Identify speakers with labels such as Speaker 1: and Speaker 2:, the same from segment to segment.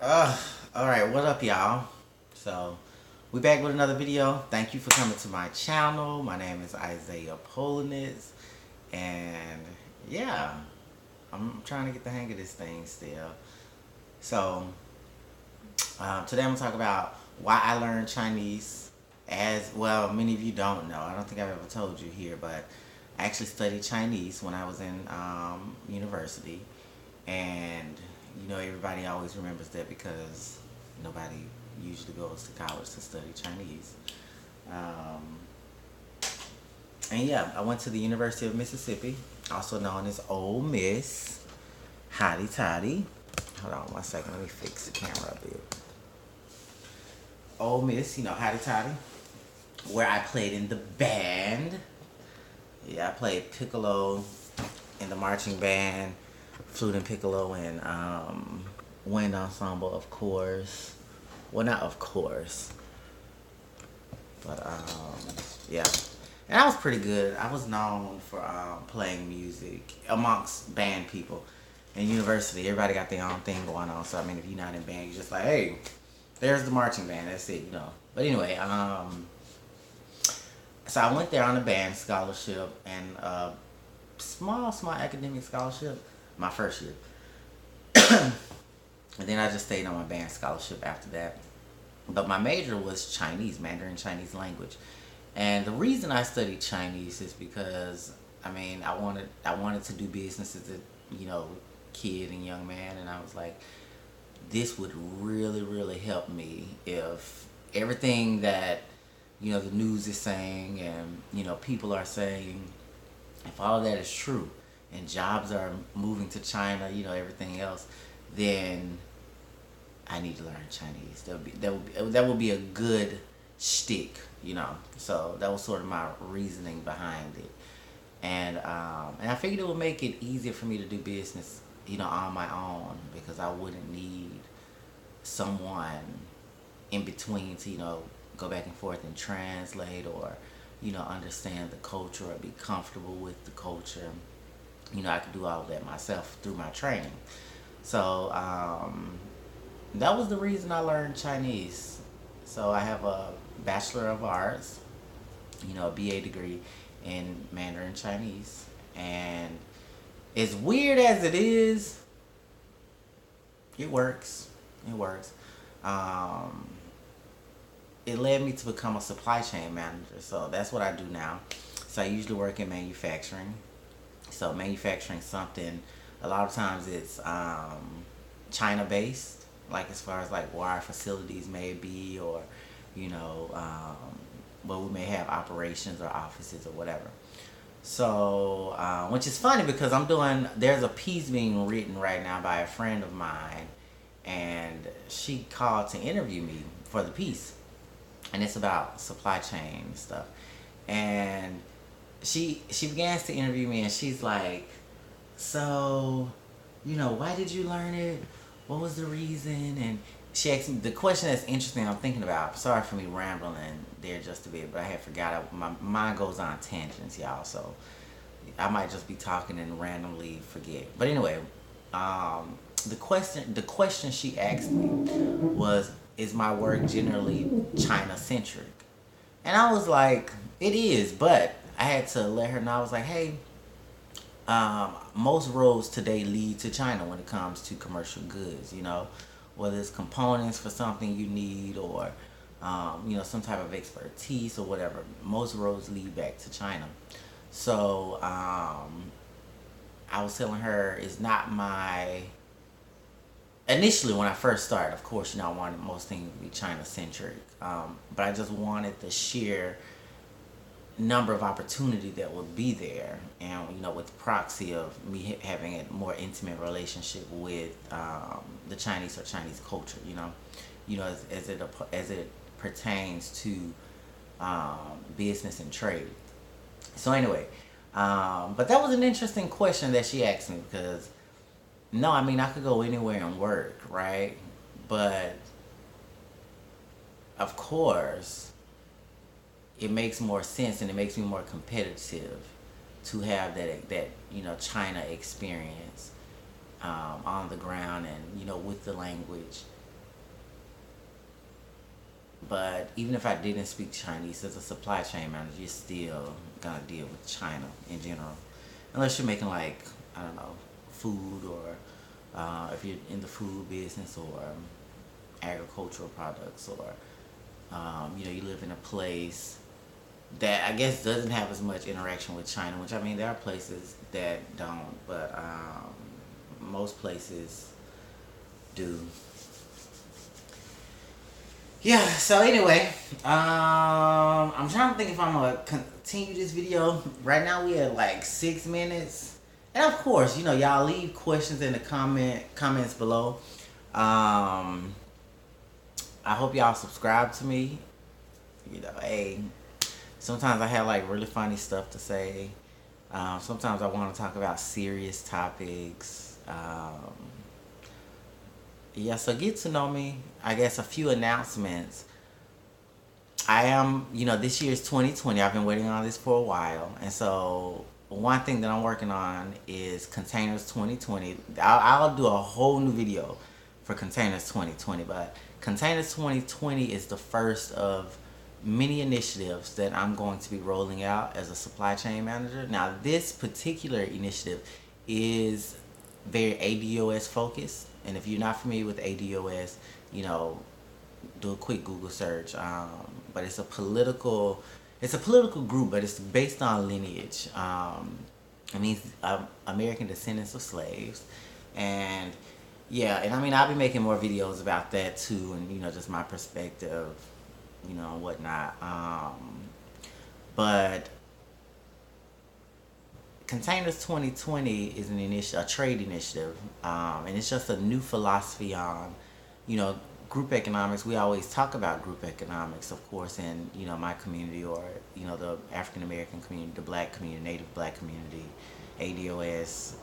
Speaker 1: Alright, what up, y'all? So, we back with another video. Thank you for coming to my channel. My name is Isaiah Polinitz. And, yeah, I'm trying to get the hang of this thing still. So, today I'm going to talk about why I learned Chinese. As, well, many of you don't know. I don't think I've ever told you here, but I actually studied Chinese when I was in university. And everybody always remembers that because nobody usually goes to college to study Chinese. And yeah, I went to the University of Mississippi, also known as Ole Miss. Hotty toddy. Hold on 1 second, let me fix the camera a bit. Ole Miss, Hotty toddy. Where I played in the band. Yeah, I played piccolo in the marching band, flute and piccolo, and wind ensemble, of course. Well, not of course, but yeah. And I was pretty good. I was known for playing music amongst band people. In university, everybody got their own thing going on. So I mean, if you're not in band, you're just like, hey, there's the marching band. That's it. But anyway, so I went there on a band scholarship and small academic scholarship my first year. And then I just stayed on my band scholarship after that. But my major was Chinese, Mandarin Chinese language. And the reason I studied Chinese is because I wanted to do business as a kid and young man, and I was like, this would really, really help me if everything that the news is saying and people are saying, if all of that is true and jobs are moving to China, everything else, then I need to learn Chinese. That would be a good shtick, So that was sort of my reasoning behind it, and I figured it would make it easier for me to do business, on my own, because I wouldn't need someone in between to go back and forth and translate, or understand the culture or be comfortable with the culture. I could do all of that myself through my training. So that was the reason I learned Chinese. So I have a Bachelor of Arts, a BA degree in Mandarin Chinese. And as weird as it is, it works. It works. It led me to become a supply chain manager. So that's what I do now. So I usually work in manufacturing. So manufacturing something, a lot of times it's China based, like as far as like where our facilities may be, or where we may have operations or offices or whatever. So which is funny because there's a piece being written right now by a friend of mine, and she called to interview me for the piece, and it's about supply chain and stuff. And she begins to interview me, and she's like, so why did you learn it? What was the reason? And she asked me the question that's interesting I'm thinking about. Sorry for me rambling there just a bit, but I had forgot. My mind goes on tangents, y'all, so I might just be talking and randomly forget. But anyway, the question she asked me was, is my work generally China centric? And I was like, it is, but I had to let her know. I was like, hey, most roads today lead to China when it comes to commercial goods, whether it's components for something you need, or some type of expertise or whatever. Most roads lead back to China. So I was telling her, it's not my... Initially, when I first started, of course, I wanted most things to be China centric, but I just wanted the sheer number of opportunity that would be there, and with proxy of me having a more intimate relationship with the Chinese or Chinese culture, as it pertains to business and trade. So anyway, but that was an interesting question that she asked me, because no, I could go anywhere and work, right? But of course, it makes more sense and it makes me more competitive to have that China experience on the ground, and with the language, But even if I didn't speak Chinese, as a supply chain manager, you're still gonna deal with China in general, unless you're making like, I don't know, food, or if you're in the food business, or agricultural products, or you live in a place that I guess doesn't have as much interaction with China. Which, I mean, there are places that don't, but most places do. Yeah, so anyway, I'm trying to think if I'm gonna continue this video. Right now we at like 6 minutes. And of course, y'all leave questions in the comments below. Um I hope y'all subscribe to me. Hey, sometimes I have like really funny stuff to say. Sometimes I want to talk about serious topics. Yeah, so get to know me. I guess a few announcements. I am, this year is 2020. I've been waiting on this for a while. And so one thing that I'm working on is Containers 2020. I'll do a whole new video for Containers 2020. But Containers 2020 is the first of many initiatives that I'm going to be rolling out as a supply chain manager. Now, this particular initiative is very ADOS focused. And if you're not familiar with ADOS, do a quick Google search. But it's a political group, but it's based on lineage. It means American descendants of slaves, and yeah, and I mean I'll be making more videos about that too, and just my perspective, and whatnot. But Containers 2020 is a trade initiative, and it's just a new philosophy on, group economics. We always talk about group economics, of course, in my community, or the African American community, the Black community, Native Black community, ADOS.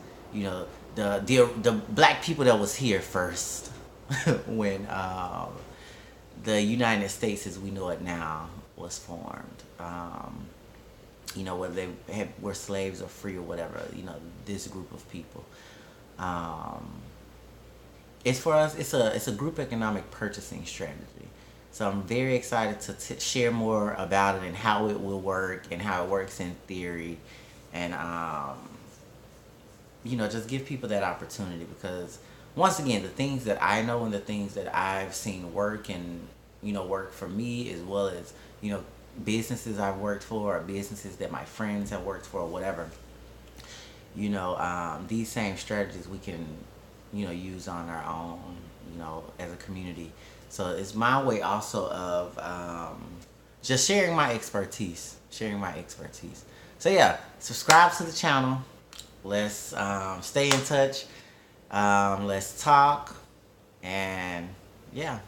Speaker 1: The Black people that was here first when the United States as we know it now was formed. Whether they were slaves or free or whatever, this group of people. It's for us, it's a group economic purchasing strategy. So I'm very excited to share more about it and how it will work and how it works in theory. And, just give people that opportunity, because once again, the things that I know and the things that I've seen work and, work for me, as well as, businesses I've worked for, or businesses that my friends have worked for, or whatever, these same strategies we can, use on our own, as a community. So it's my way also of just sharing my expertise. So yeah, subscribe to the channel. Let's stay in touch. Let's talk. And yeah,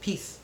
Speaker 1: peace.